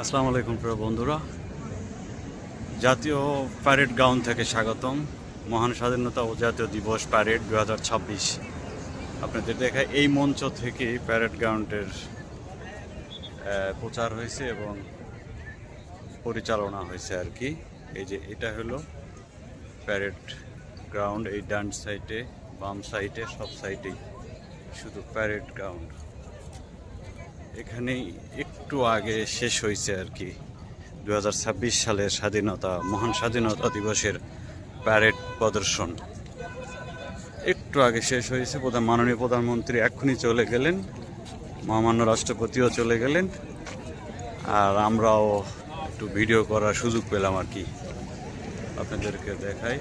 আসসালামু আলাইকুম প্রিয় বন্ধুরা, জাতীয় প্যারেড গ্রাউন্ড থেকে স্বাগতম। মহান স্বাধীনতা ও জাতীয় দিবস প্যারেড 2026 আপনাদের দেখায় এই মঞ্চ থেকে প্যারেড গ্রাউন্ডের প্রচার হয়েছে এবং পরিচালনা হয়েছে আর কি। এই যে এটা হলো প্যারেড গ্রাউন্ড, এই ডান সাইডে বাম সাইডে সব সাইডেই শুধু প্যারেড গ্রাউন্ড। এখানেই একটু আগে শেষ হয়েছে আর কি 2026 সালের মহান স্বাধীনতা দিবসের প্যারেড প্রদর্শন। একটু আগে শেষ হয়েছে। মাননীয় প্রধানমন্ত্রী এক্ষুনি চলে গেলেন, মহামান্য রাষ্ট্রপতিও চলে গেলেন, আর আমরাও একটু ভিডিও করার সুযোগ পেলাম আর কি। আপনাদেরকে দেখাই।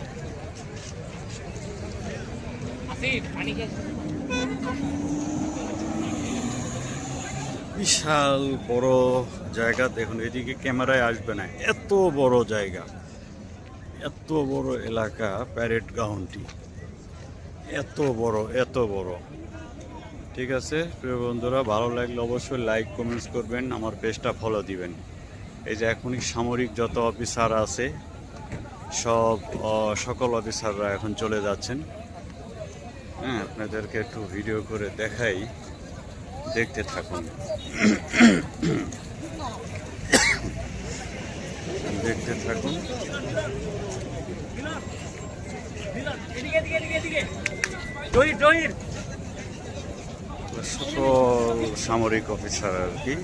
বিশাল বড় জায়গা, দেখুন এদিকে ক্যামেরায় আসবে না, এত বড় জায়গা, এত বড় এলাকা প্যারেড গ্রাউন্ডটি, এত বড়। ঠিক আছে প্রিয় বন্ধুরা, ভালো লাগলে অবশ্যই লাইক কমেন্টস করবেন, আমার পেজটা ফলো দিবেন। এই যে এখনই সামরিক যত অফিসার আছে সকল অফিসাররা এখন চলে যাচ্ছেন। হ্যাঁ, আপনাদেরকে একটু ভিডিও করে দেখাই, দেখতে থাকুন। দেখতে থাকুন। সকল সামরিক অফিসার আর কি।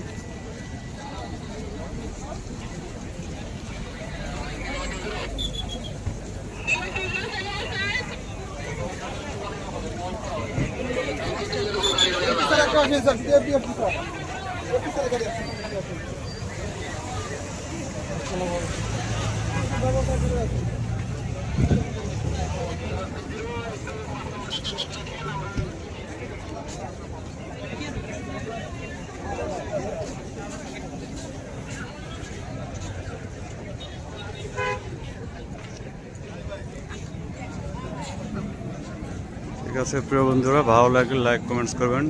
ঠিক আছে প্রিয় বন্ধুরা, ভালো লাগলে লাইক কমেন্টস করবেন।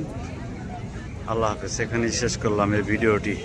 আল্লাহ হাফেজ। এখানেই শেষ করলাম এই ভিডিওটি।